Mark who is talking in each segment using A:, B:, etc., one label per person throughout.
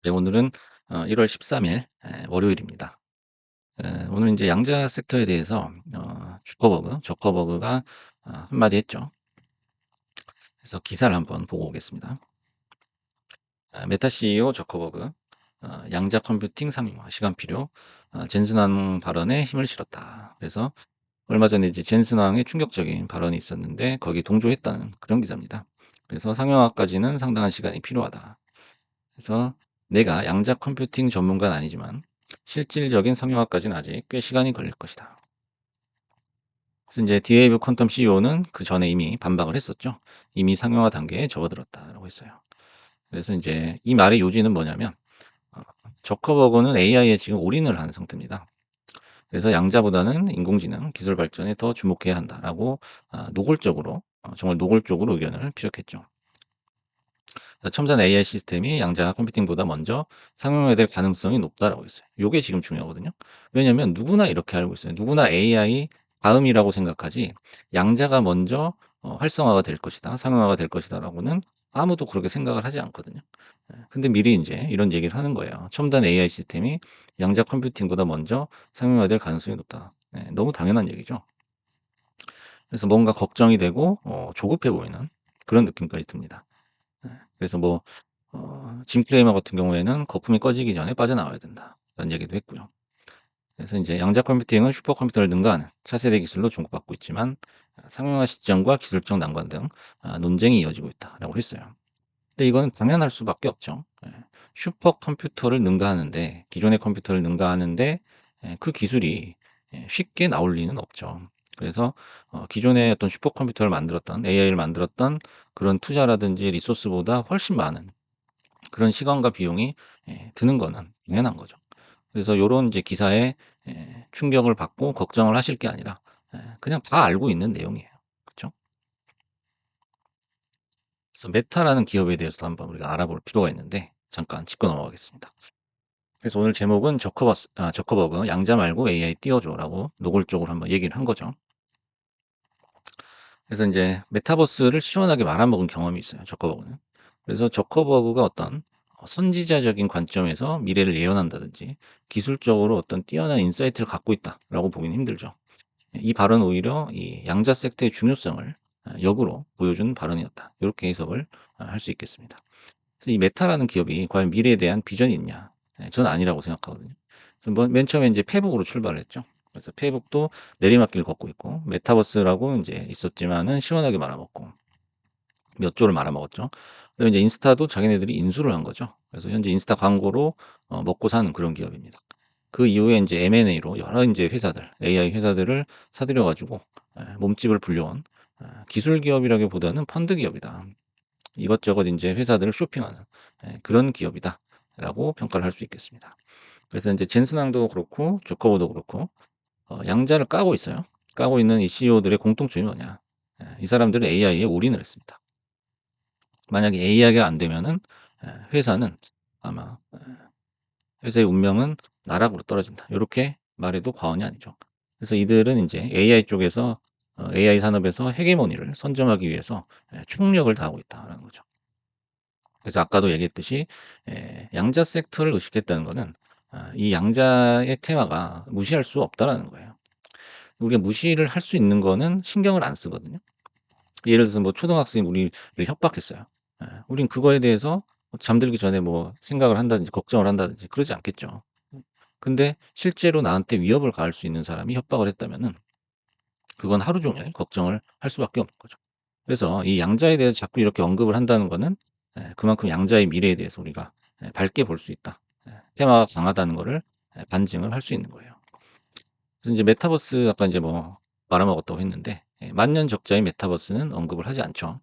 A: 네, 오늘은 1월 13일 월요일입니다. 오늘 이제 양자 섹터에 대해서 저커버그가 한마디 했죠. 그래서 기사를 한번 보고 오겠습니다. 메타 CEO 저커버그, 양자 컴퓨팅 상용화 시간 필요, 젠슨왕 발언에 힘을 실었다. 그래서 얼마 전에 이제 젠슨왕의 충격적인 발언이 있었는데 거기에 동조했다는 그런 기사입니다. 그래서 상용화까지는 상당한 시간이 필요하다. 그래서 내가 양자 컴퓨팅 전문가는 아니지만 실질적인 상용화까지는 아직 꽤 시간이 걸릴 것이다. 그래서 이제 디에이브 퀀텀 CEO는 그 전에 이미 반박을 했었죠. 이미 상용화 단계에 접어들었다라고 했어요. 그래서 이제 이 말의 요지는 뭐냐면 어, 저커버그는 AI에 지금 올인을 하는 상태입니다. 그래서 양자보다는 인공지능 기술 발전에 더 주목해야 한다라고 노골적으로 정말 노골적으로 의견을 피력했죠. 첨단 AI 시스템이 양자 컴퓨팅보다 먼저 상용화될 가능성이 높다라고 했어요. 요게 지금 중요하거든요. 왜냐면 누구나 이렇게 알고 있어요. 누구나 AI 다음이라고 생각하지 양자가 먼저 활성화가 될 것이다. 상용화가 될 것이다라고는 아무도 그렇게 생각을 하지 않거든요. 근데 미리 인제 이런 얘기를 하는 거예요. 첨단 AI 시스템이 양자 컴퓨팅보다 먼저 상용화될 가능성이 높다. 너무 당연한 얘기죠. 그래서 뭔가 걱정이 되고 조급해 보이는 그런 느낌까지 듭니다. 그래서 뭐 짐 크레이머 같은 경우에는 "거품이 꺼지기 전에 빠져나와야 된다." 이런 얘기도 했고요. 그래서 인제 양자 컴퓨팅은 슈퍼컴퓨터를 능가하는 차세대 기술로 주목받고 있지만 상용화 시점과 기술적 난관 등 논쟁이 이어지고 있다라고 했어요. 근데 이거는 당연할 수밖에 없죠. 슈퍼컴퓨터를 능가하는데 기존의 컴퓨터를 능가하는데 그 기술이 쉽게 나올 리는 없죠. 그래서 기존의 어떤 슈퍼컴퓨터를 만들었던 AI를 만들었던 그런 투자라든지 리소스보다 훨씬 많은 그런 시간과 비용이 드는 거는 당연한 거죠. 그래서 요런 이제 기사에 충격을 받고 걱정을 하실 게 아니라 그냥 다 알고 있는 내용이에요. 그쵸? 그래서 메타라는 기업에 대해서도 한번 우리가 알아볼 필요가 있는데 잠깐 짚고 넘어가겠습니다. 그래서 오늘 제목은 저커버그 "양자 말고 AI 띄워줘."라고 노골적으로 한번 얘기를 한 거죠. 그래서 인제 메타버스를 시원하게 말아먹은 경험이 있어요, 저커버그는. 그래서 저커버그가 어떤 선지자적인 관점에서 미래를 예언한다든지 기술적으로 어떤 뛰어난 인사이트를 갖고 있다라고 보기는 힘들죠. 이 발언은 오히려 이 양자 섹터의 중요성을 역으로 보여준 발언이었다. 요렇게 해석을 할 수 있겠습니다. 그래서 이 메타라는 기업이 과연 미래에 대한 비전이 있냐? 저는 아니라고 생각하거든요. 그래서 뭐 맨 처음에 인제 페북으로 출발을 했죠. 그래서 페북도 내리막길 걷고 있고 메타버스라고 인제 있었지만은 시원하게 말아먹고 몇 조를 말아먹었죠. 그다음에 이제 인스타도 자기네들이 인수를 한 거죠. 그래서 현재 인스타 광고로 먹고 사는 그런 기업입니다. 그 이후에 인제 M&A로 여러 인제 회사들, AI 회사들을 사들여 가지고 몸집을 불려온 기술 기업이라기보다는 펀드 기업이다. 이것저것 인제 회사들을 쇼핑하는 그런 기업이다라고 평가를 할 수 있겠습니다. 그래서 인제 젠슨왕도 그렇고 조커버도 그렇고 양자를 까고 있어요. 까고 있는 이 CEO들의 공통점이 뭐냐? 이 사람들은 AI에 올인을 했습니다. 만약에 AI가 안 되면은 회사는 아마 회사의 운명은 나락으로 떨어진다. 요렇게 말해도 과언이 아니죠. 그래서 이들은 인제 AI 쪽에서 AI 산업에서 헤게모니를 선점하기 위해서 총력을 다하고 있다라는 거죠. 그래서 아까도 얘기했듯이 양자 섹터를 의식했다는 거는 이 양자의 테마가 무시할 수 없다라는 거예요. 우리가 무시를 할 수 있는 거는 신경을 안 쓰거든요. 예를 들어서 뭐 초등학생이 우리를 협박했어요. 우린 그거에 대해서 잠들기 전에 뭐 생각을 한다든지 걱정을 한다든지 그러지 않겠죠. 근데 실제로 나한테 위협을 가할 수 있는 사람이 협박을 했다면은 그건 하루 종일 걱정을 할 수밖에 없는 거죠. 그래서 이 양자에 대해서 자꾸 이렇게 언급을 한다는 거는 그만큼 양자의 미래에 대해서 우리가 밝게 볼 수 있다. 테마가 강하다는 거를 반증을 할 수 있는 거예요. 그래서 인제 메타버스 아까 인제 뭐 말아먹었다고 했는데 만년 적자의 메타버스는 언급을 하지 않죠.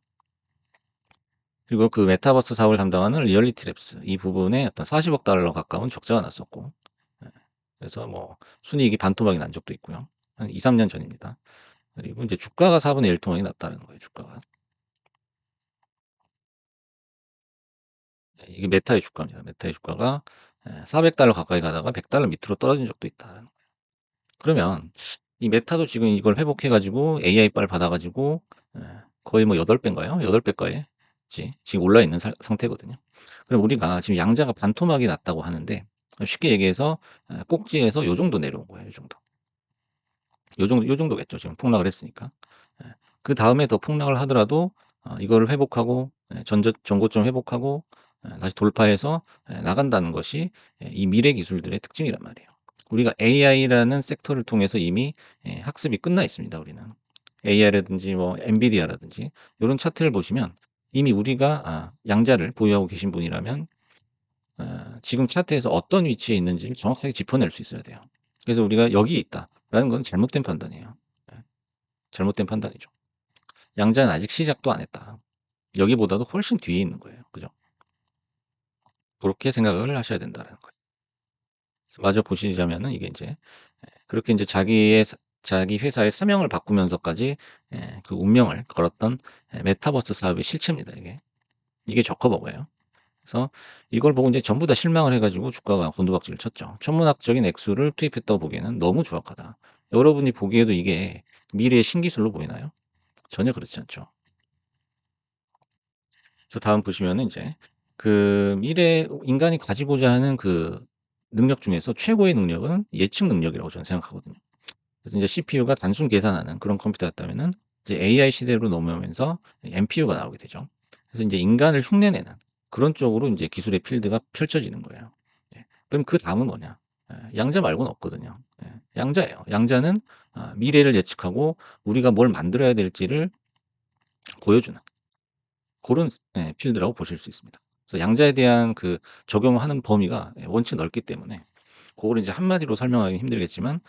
A: 그리고 그 메타버스 사업을 담당하는 리얼리티 랩스 이 부분에 어떤 40억 달러 가까운 적자가 났었고 예 그래서 뭐 순이익이 반토막이 난 적도 있고요. 한 2-3년 전입니다. 그리고 인제 주가가 4분의 1 토막이 났다는 거예요, 주가가. 이게 메타의 주가입니다. 메타의 주가가 400 달러 가까이 가다가 100 달러 밑으로 떨어진 적도 있다라는 거예요. 그러면 이 메타도 지금 이걸 회복해 가지고 AI 빨 받아 가지고 예 거의 뭐 8 배인가요? 8 배가에 지금 올라 있는 상태거든요. 그럼 우리가 지금 양자가 반토막이 났다고 하는데 쉽게 얘기해서 꼭지에서 요 정도 내려온 거예요. 요 정도. 요 정도겠죠. 지금 폭락을 했으니까. 예. 그다음에 더 폭락을 하더라도 이거를 회복하고 전고점 회복하고 다시 돌파해서 나간다는 것이 이 미래 기술들의 특징이란 말이에요. 우리가 AI라는 섹터를 통해서 이미 학습이 끝나 있습니다, 우리는. AI라든지 뭐 엔비디아라든지 요런 차트를 보시면 이미 우리가 양자를 보유하고 계신 분이라면 지금 차트에서 어떤 위치에 있는지를 정확하게 짚어낼 수 있어야 돼요. 그래서 우리가 '여기에 있다.'라는 건 잘못된 판단이에요. 예. 잘못된 판단이죠. 양자는 아직 시작도 안 했다. 여기보다도 훨씬 뒤에 있는 거예요. 그죠? 고렇게 생각을 하셔야 된다라는 거예요. 그래서 마저 보시자면은 이게 인제 그렇게 인제 자기 회사의 사명을 바꾸면서까지 그 운명을 걸었던 메타버스 사업의 실체입니다 이게. 이게 저커버거예요. 그래서 이걸 보고 인제 전부 다 실망을 해 가지고 주가가 곤두박질을 쳤죠. 천문학적인 액수를 투입했다고 보기에는 너무 조악하다. 여러분이 보기에도 이게 미래의 신기술로 보이나요? 전혀 그렇지 않죠. 그래서 다음 보시면은 인제 그 미래 인간이 가지고자 하는 그 능력 중에서 최고의 능력은 예측 능력이라고 저는 생각하거든요. 그래서 인제 CPU가 단순 계산하는 그런 컴퓨터였다면은 이제 AI 시대로 넘어오면서 NPU가 나오게 되죠. 그래서 인제 인간을 흉내내는 그런 쪽으로 인제 기술의 필드가 펼쳐지는 거예요. 예. 그럼 그다음은 뭐냐? 양자 말고는 없거든요. 예. 양자예요. 양자는 미래를 예측하고 우리가 뭘 만들어야 될지를 보여주는 고런 필드라고 보실 수 있습니다. 그래서 양자에 대한 그 적용하는 범위가 원체 넓기 때문에 고거를 이제 한마디로 설명하기 힘들겠지만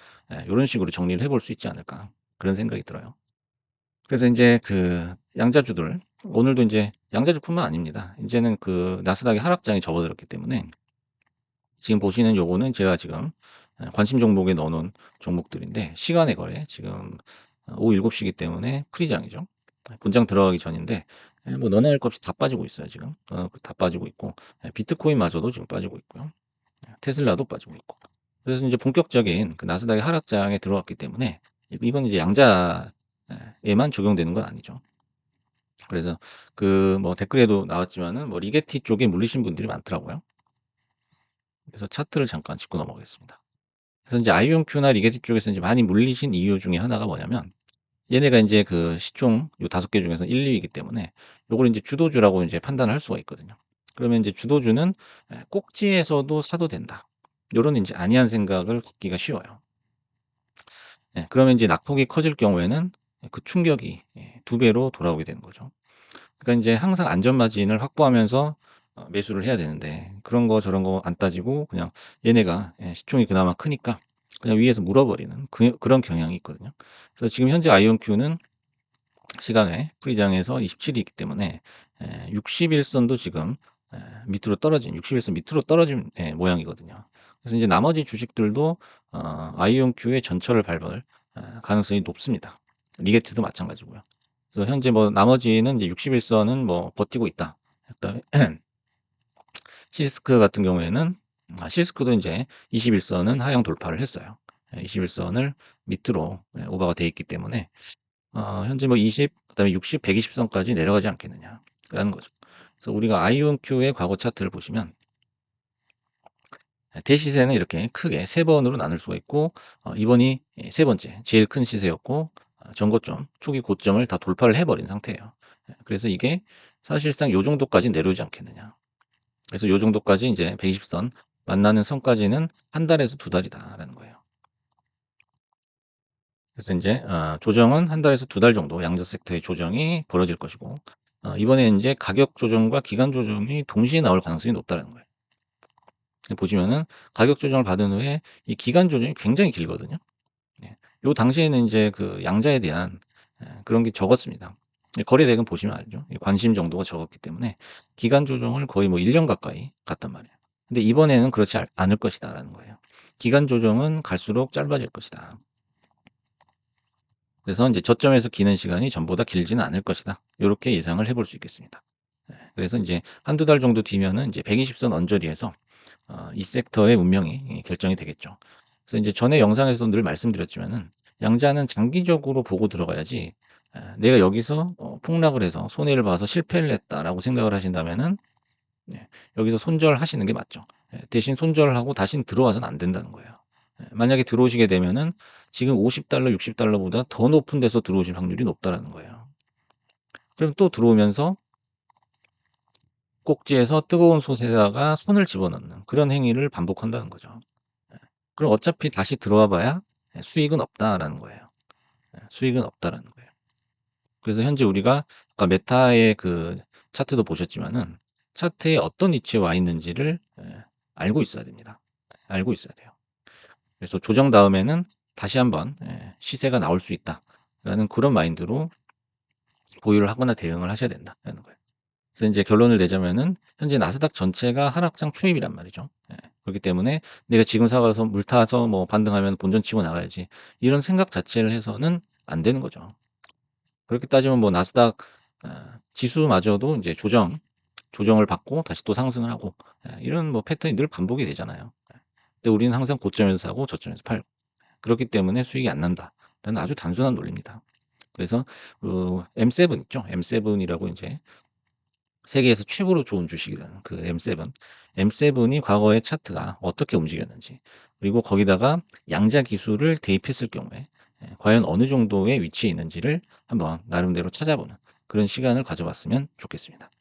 A: 요런 식으로 정리를 해볼 수 있지 않을까 그런 생각이 들어요. 그래서 인제 그 양자주들 오늘도 인제 양자주뿐만 아닙니다. 인제는 그 나스닥의 하락장이 접어들었기 때문에 지금 보시는 요거는 제가 지금 관심 종목에 넣어 놓은 종목들인데 시간의 거래 지금 오후 7 시이기 때문에 프리장이죠. 본장 들어가기 전인데 뭐 너나 할 것 없이 다 빠지고 있어요 지금. 다 빠지고 있고 비트코인마저도 지금 빠지고 있고요. 테슬라도 빠지고 있고. 그래서 인제 본격적인 그 나스닥의 하락장에 들어왔기 때문에 이건 이제 양자에만 적용되는 건 아니죠. 그래서 그 뭐 댓글에도 나왔지만은 뭐 리게티 쪽에 물리신 분들이 많더라고요. 그래서 차트를 잠깐 짚고 넘어가겠습니다. 그래서 인제 아이온큐나 리게티 쪽에서 인제 많이 물리신 이유 중에 하나가 뭐냐면 얘네가 인제 그 시총 요 5개 중에서 1-2 위이기 때문에 요걸 인제 주도주라고 인제 판단을 할 수가 있거든요. 그러면 인제 주도주는 꼭지에서도 사도 된다. 요런 인제 안이한 생각을 갖기가 쉬워요. 그러면 인제 낙폭이 커질 경우에는 그 충격이 2 배로 돌아오게 되는 거죠. 그러니까 인제 항상 안전 마진을 확보하면서 매수를 해야 되는데 그런 거 저런 거 안 따지고 그냥 얘네가 시총이 그나마 크니까 그냥 위에서 물어버리는 그런 경향이 있거든요. 그래서 지금 현재 아이온큐는 시간에 프리장에서 27 이기 때문에 60 일선도 지금 밑으로 떨어진 60 일선 밑으로 떨어진 모양이거든요. 그래서 인제 나머지 주식들도 아이온큐의 전철을 밟을 가능성이 높습니다. 리게트도 마찬가지고요. 그래서 현재 뭐 나머지는 이제 60 일선은 뭐 버티고 있다. 그다음에 시스크 같은 경우에는 시스크도 인제 20 일선은 하향 돌파를 했어요. 20 일선을 밑으로 오버가 돼 있기 때문에 현재 뭐 20 그다음에 60, 120 선까지 내려가지 않겠느냐라는 거죠. 그래서 우리가 아이온큐의 과거 차트를 보시면 대시세는 이렇게 크게 3 번으로 나눌 수가 있고 이번이 세 번째 제일 큰 시세였고 전고점 초기 고점을 다 돌파를 해 버린 상태예요. 그래서 이게 사실상 요 정도까지 내려오지 않겠느냐. 그래서 요 정도까지 인제 120선 만나는 선까지는 1 달에서 2 달이다라는 거예요. 그래서 인제 조정은 1 달에서 2달 정도 양자 섹터의 조정이 벌어질 것이고 이번에 인제 가격 조정과 기간 조정이 동시에 나올 가능성이 높다라는 거예요. 보시면은 가격 조정을 받은 후에 이 기간 조정이 굉장히 길거든요. 예. 요 당시에는 인제 그 양자에 대한 그런 게 적었습니다. 거래대금 보시면 알죠. 이 관심 정도가 적었기 때문에 기간 조정을 거의 뭐 1년 가까이 갔단 말이에요. 근데 이번에는 그렇지 않을 것이다라는 거예요. 기간 조정은 갈수록 짧아질 것이다. 그래서 인제 저점에서 기는 시간이 전보다 길지는 않을 것이다. 요렇게 예상을 해볼 수 있겠습니다. 그래서 인제 1-2달 정도 뒤면은 인제 120선 언저리에서 이 섹터의 운명이 결정이 되겠죠. 그래서 인제 전에 영상에서 늘 말씀드렸지만은 양자는 장기적으로 보고 들어가야지 내가 여기서 폭락을 해서 손해를 봐서 실패를 했다라고 생각을 하신다면은 네, 여기서 손절하시는 게 맞죠. 대신 손절을 하고 다시는 들어와서는 안 된다는 거예요. 만약에 들어오시게 되면은 지금 $50, $60 보다 더 높은 데서 들어오실 확률이 높다라는 거예요. 그럼 또 들어오면서 꼭지에서 뜨거운 솥에다가 손을 집어넣는 그런 행위를 반복한다는 거죠. 그럼 어차피 다시 들어와 봐야 수익은 없다라는 거예요. 수익은 없다라는 거예요. 그래서 현재 우리가 아까 메타의 그 차트도 보셨지만은 차트에 어떤 위치에 와 있는지를 알고 있어야 됩니다. 알고 있어야 돼요. 그래서 조정 다음에는 다시 한번 시세가 나올 수 있다라는 그런 마인드로 보유를 하거나 대응을 하셔야 된다라는 거예요. 그래서 이제 결론을 내자면은 현재 나스닥 전체가 하락장 초입이란 말이죠. 그렇기 때문에 '내가 지금 사 가서 물 타서 뭐 반등하면 본전 치고 나가야지.' 이런 생각 자체를 해서는 안 되는 거죠. 그렇게 따지면 뭐 나스닥 지수마저도 인제 조정을 받고 다시 또 상승을 하고 이런 뭐 패턴이 늘 반복이 되잖아요. 근데 우리는 항상 고점에서 사고 저점에서 팔고 그렇기 때문에 수익이 안 난다라는 아주 단순한 논리입니다. 그래서 그 M7 있죠. M7이라고 인제 세계에서 최고로 좋은 주식이라는 그 M7. M7이 과거의 차트가 어떻게 움직였는지 그리고 거기다가 양자 기술을 대입했을 경우에 과연 어느 정도의 위치에 있는지를 한번 나름대로 찾아보는 그런 시간을 가져봤으면 좋겠습니다.